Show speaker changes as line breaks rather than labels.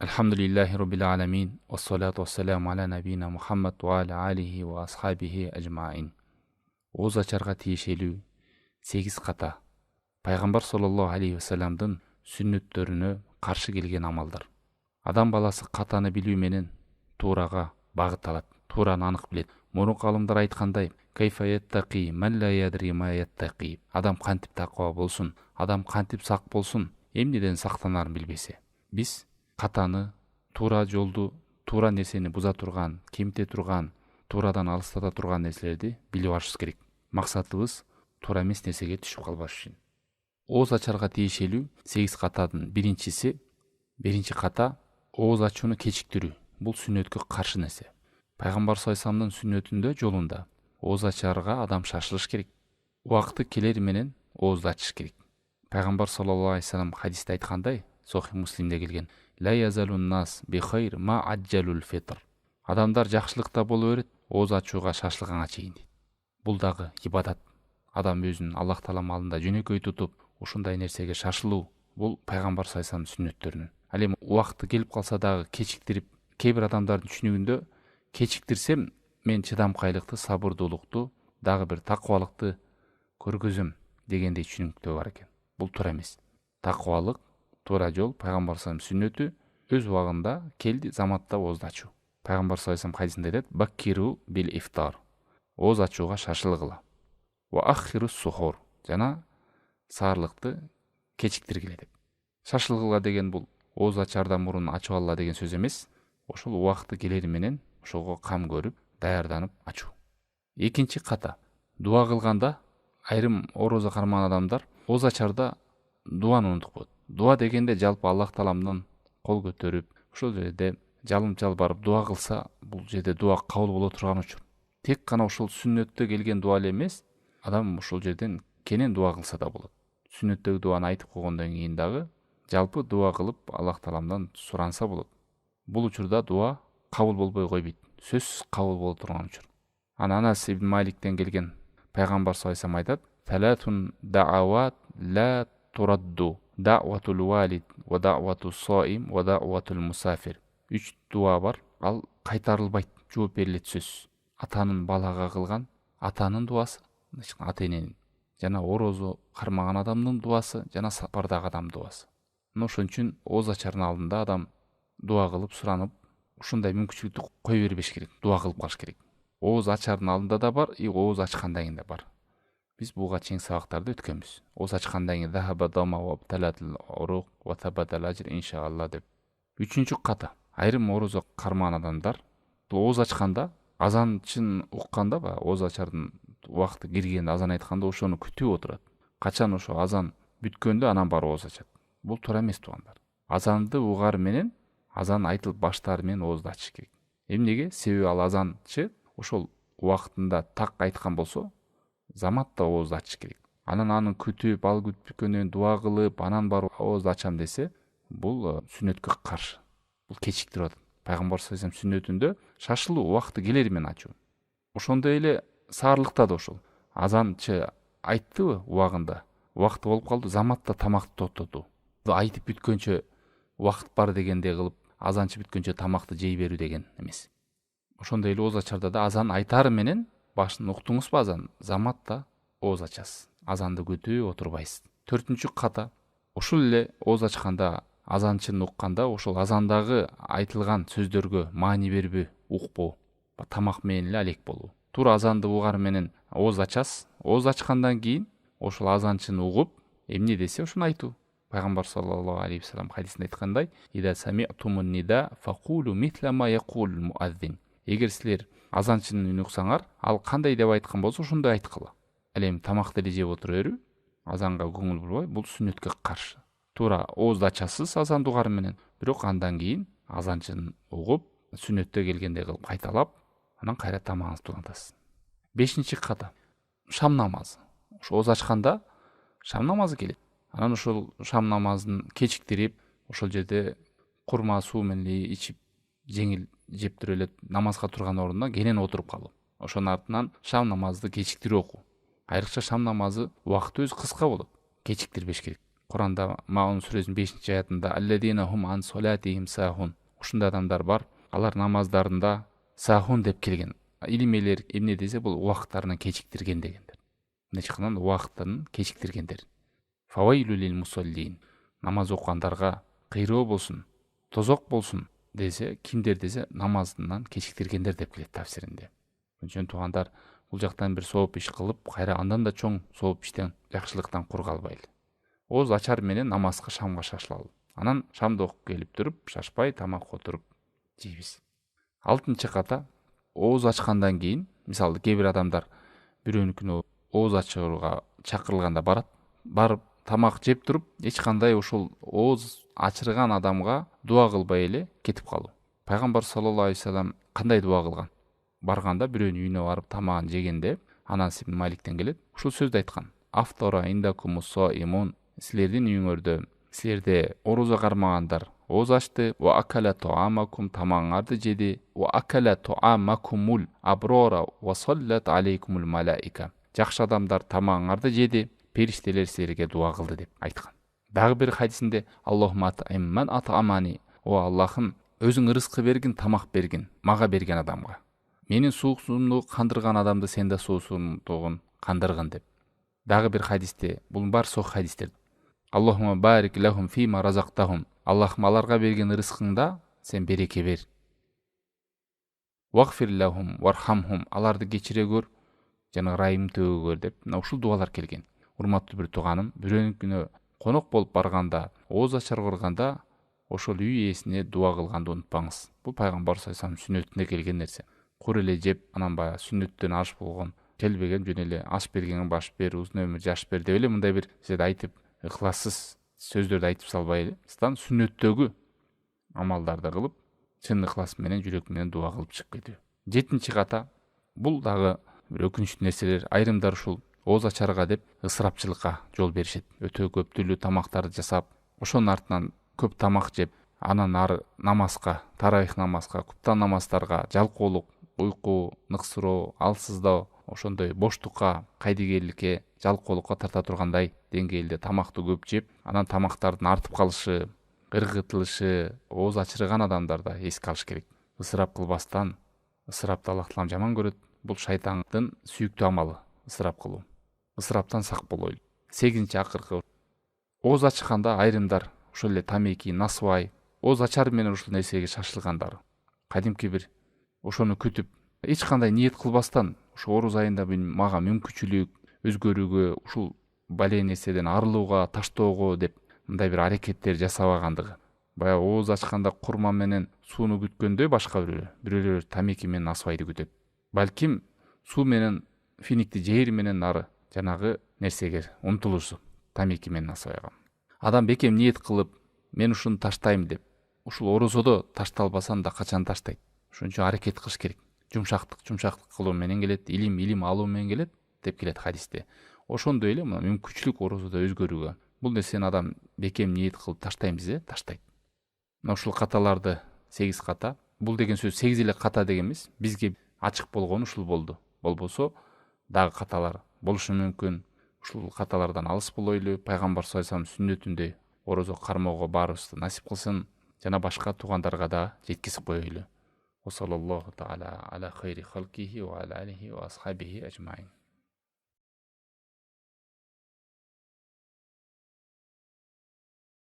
Alhamdulillahi Rabbil alamin. Wassalatu wassalamu ala nabiyina Muhammad wa ala alihi wa ashabihi ajma'in. Оз ачарга тиешелүү 8 ката. Пайгамбар саллаллаху алейхи вассаламдын сүннөттөрүнө каршы келген амалдар. Адам баласы катаны билүү менен туурага багыт алат. Туураны анык билет. Мурунку алымдар айткандай, кайфа яттaqi ман ла ядри ма яттaqi. Адам кантип таква болсун, адам кантип сак болсун, эмнеден сактанарын билбесе. Биз катаны, туура жолду, туура нерсени буза турган, кемите турган, туурадан алыстата турган нерселерди билип алышыбыз керек. Максатыбыз туура эмес нерсеге түшүп калбаш үчүн. Ооз ачарга тиешелүү 8 катадын биринчи ката ооз ачууну кечиктирүү. Бул сүннөткө каршы нерсе. Пайгамбар саллаллаху алейхи вассаламдын сүннөтүндө жолунда ооз ачарга адам шашылыш керек. Убакыты келери менен оозду ачыш керек. Пайгамбар саллаллаху алейхи вассалам хадисте айткандай, Сохих Муслимде келген: "Ла язалун нас би хайр ма аджалул фитр." Адамдар жакшылыкта боло берет, ооз ачууга шашылганга чейин. Бул дагы ибадат. Адам өзүн Аллах Тааланын алдында жөнөкөй тутуп, ушундай нерсеге шашылуу бул пайгамбар саллаллаху алейхи вассаламдын сүннөттөрүнөн. Ал эми убакыты келип калса дагы кечиктирип, кээ бир адамдардын түшүнүгүндө кечиктирсем мен чыдамкайлыкты, сабырдуулукту, дагы бир таквалыкты көргөзөм дегендей түшүнүктөр бар экен. Бул туура эмес. Таквалык, туура жол, пайгамбар саллаллаху алейхи вассаламдын сүннөтү өз убагында келди, заматта оозду ачуу. Пайгамбар саллаллаху алейхи вассалам хадисинде айтат: "Баккиру бил ифтар." Ооз ачууга шашылгыла. Ва ахирус сухур. Жана саарлыкты кечиктиргиле деп. Шашылгыла деген бул ооз ачардан мурун ачып алла деген сөз эмес. Ошол убакыты келери менен ошого кам көрүп, даярданып ачуу. Экинчи ката. Дуа кылганда айрым орозо кармаган адамдар ооз ачарда дуаны унутуп коет. Дуа дегенде жалпы Аллах Тааландан кол көтөрүп, ошол жерде жалым жалбарып дуа кылса, бул жерде дуа кабыл боло турган учур. Тек гана ошол сүннөттө келген дуа эле эмес, адам ошол жерден кенен дуа кылса да болот. Сүннөттөгү дуаны айтып койгондон кийин дагы жалпы дуа кылып Аллах Тааландан суранса болот. Бул учурда дуа кабыл болбой койбойт. Сөзсүз кабыл боло турган учур. Анас ибн Маликтен келген пайгамбар саллаллаху алейхи вассалам айтат: "Талатун даават ла турадду, даъватул валид ва даъватус соим ва даъватул мусафир." 3 дуа бар, ал кайтарылбайт, жооп берилет сөзсүз. Атанын балага кылган атанын дуасы, ата эненин, жана орозо кармаган адамдын дуасы, жана сапардагы адамдын дуасы. Ошон үчүн ооз ачардын алдында адам дуа кылып, суранып, ушундай мүмкүнчүлүктү кой бербеш керек, дуа кылып калыш керек. Ооз ачардын алдында да бар, ооз ачкандан кийин да бар. Биз буга чейин сабактарды өткөнбүз. Ооз ачкандан кийин захаба дома ва талатил урук ва табатал ажр иншалла деп. 3-чү ката. Айрым орозо кармаган адамдар ооз ачканда азанчын укканда ба, ооз ачардын убакыты киргенде азан айтканда ошону күтүп отурат. Качан ошо азан бүткөндө анан барып ооз ачат. Бул туура эмес туугандар. Азанды угары менен, азан айтылып баштаары менен оозду ачыш керек. Эмнеге? Себеби ал азанчы ошол убактында так айткан болсо, заматта оозду ачыш керек. Анан аны күтүп, ал бүткөндөн дуа кылып, анан барып оозду ачам десе, бул сүннөткө каршы. Бул кечиктирип атат. Пайгамбар саллаллаху алейхи вассалам сүннөтүндө шашылуу, убакыты келери менен ачуу. Ошондой эле саарлыкта да ошол. Азанчы айттыбы убагында, убакыты болуп калды, заматта тамакты токтотуу. Айтып бүткөнчө убакыт бар дегендей кылып, азанчы бүткөнчө тамакты жей берүү деген эмес. Ошондой эле ооз ачарда да азан айтары менен башын уктуңузбу, азан заматта ооз ачасыз. Азанды күтүп отурбайсыз. 4-чү ката. Ушул эле ооз ачканда азанчыны укканда ошол азандагы айтылган сөздөргө маани бербөө, укпоо, тамак менен эле алек болуу. Туура азанды угары менен ооз ачасыз. Ооз ачкандан кийин ошол азанчыны угуп, эмне десе ошону айтуу. Пайгамбар саллаллаху алейхи вассалам хадисинде айткандай: "Ида сами'тумун нида факулу мисла ма якул муаззин." Эгер силер азанчынын үнүн уксаңар, ал кандай деп айткан болсо, ошондой айткыла. Ал эми тамакты эле жеп отура берүү, азанга көңүл бурбай, бул сүннөткө каршы. Туура оозду ачасыз азанды угары менен, бирок андан кийин азанчынын угуп, сүннөттө келгендей кылып кайталап, анан кайра тамагыңызды улантасыз. 5-чи ката. Шам намазы. Ошо ооз ачканда шам намазы келет. Анан ошол шам намазын кечиктирип, ошол жерде курма суу менен ичип, жеңил жептирип эле намазга турган ордуна кенен отуруп калуу. Ошонун артынан шам намазды кечиктирип окуу. Айрыкча шам намазы убакыты өзү кыска болот. Кечиктирбеш керек. Куранда Маун сүресинин 5-аятында алладина хум ан солатихим сахун. Ушундай адамдар бар. Алар намаздарында сахун деп келген. Илимелер эмне десе бул убакыттарынан кечиктирген дегендер. Мындайча айтканда убакытын кечиктиргендер. Фавайлу лил мусаллин. Намаз окугандарга кыйроо болсун, тозок болсун десе, кимдер десе намазынан кечиктиргендер деп келет тафсиринде. Жөн туугандар, бул жактан бир сооп иш кылып, кайра андан да чоң сооп иштен, жакшылыктан кур калбайлы. Ооз ачар менен намазга шамга шашылалы. Анан шамды окуп келип туруп, шашпай тамак отуруп жейбиз. 6-ката ооз ачкандан кийин, мисалы кээ бир адамдар бирөөнүкүнө ооз ачууга чакырылганда барып тамак жеп туруп, эч кандай ошол ооз ачырган адамга дуа кылбай эле кетип калуу. Пайгамбар саллаллаху алейхи вассалам кандай дуа кылган? Барганда бирөөнүн үйүнө барып тамагын жегенде Анас ибн Маликтен келет. Ушул сөздү айткан. Афтора индакумус соимун. Силердин үйүңөрдө, силерде орозо кармагандар ооз ачты, ва акала туамакум, тамагыңарды жеди, ва акала туамакумул аброра ва саллат алейкумул малаика. Жакшы адамдар тамагыңарды жеди, периштелер силерге дуа кылды деп айткан. Дагы бир хадисинде Аллахумма ат'имман ат'амани, о Аллахым, өзүң рызкы бергин, тамак бергин, мага берген адамга. Менин суусумду кандырган адамды сен да суусуңдугун кандыргын деп. Дагы бир хадисте, бул бар сох хадистер. Аллахумма барик лахум фима разактахум. Аллахым, аларга берген рызкыңда сен береке бер. Вагфир лахум вархамхум. Аларды кечире көр, жана райым төгө көр деп. Мына ушул дуалар келген. Урматтуу бир тууганым, бирөөнүкүнө конок болуп барганда, ооз ачар курганда, ошол үй ээсине дуа кылганды унутпаңыз. Бул пайгамбар саллаллаху алейхи вассалам сүннөтүндө келген нерсе. Кур эле жеп, анан баягы сүннөттөн аш болгон, келбеген жөн эле аш бергенге баш бер, узун өмүр жаш бер деп эле мындай бир сиз айтып, ыхлассыз сөздөрдү айтып салбай эле, стан сүннөттөгү амалдарды кылып, чын ыхлас менен, жүрөк менен дуа кылып чыгып кетүү. 7-ката, бул дагы бир өкүнүчтүү нерселер. Айрымдар ушул ооз ачарга деп ысырапчылыкка жол беришет. Өтө көптүлүү тамактарды жасап, ошонун артынан көп тамак жеп, анан ары намазга, таравих намазга, куптан намаздарга жалкоолук, уйку, ныксыроо, алсыздоо, ошондой боштукка, кайдыгерликке, жалкоолукка тарта тургандай деңгээлде тамакты көп жеп, анан тамактардын артып калышы, ыргытылышы, ооз ачырган адамдарда эске алыш керек. Ысырап кылбастан, ысырапты Аллах таалам жаман көрөт. Бул шайтандын сүйүктүү амалы, ысырап кылуу. Ысыраптан сак болойлу. 8-акыркы, ооз ачканда айрымдар ошол эле тамеки, насвай, ооз ачар менен ушул нерсеге шашылгандар. Кадимки бир ошону күтүп, эч кандай ниет кылбастан, ошо ороз айында мага мүмкүнчүлүк өзгөрүүгө, ушул бале нерседен арылууга, таштоого деп мындай бир аракеттер жасабагандыгы. Баягы ооз ачканда курма менен сууну күткөндө башка бирөөлөр тамеки менен насвайды күтөт. Балким суу менен финикти жээр менен ары жанагы нерсеге умтулушу, тамеки менен насвайга. Адам бекем ниет кылып, мен ушуну таштайм деп, ушул орозодо ташталбасам да качан таштайт. Ошон үчүн аракет кылыш керек. Жумшактык кылуу менен келет, илим алуу менен келет деп келет хадисте. Ошондой эле мына мүмкүнчүлүк орозодо өзгөрүүгө. Бул нерсени адам бекем ниет кылып таштайм десе, таштайт. Мына ушул каталарды 8 ката. Бул деген сөз 8 эле ката деген эмес. Бизге ачык болгону ушул болду. Болбосо дагы каталар болушу мүмкүн. Ушул каталардан алыс болойлу. Пайгамбар саллаллаху алейхи вассалам сүннөтүндө орозо кармоого баарыбызды насип кылсын, жана башка туугандарга да жеткизип коелу. Wa sallallahu ta'ala ala khayri khalqihi wa ala alihi wa ashabihi ajma'in.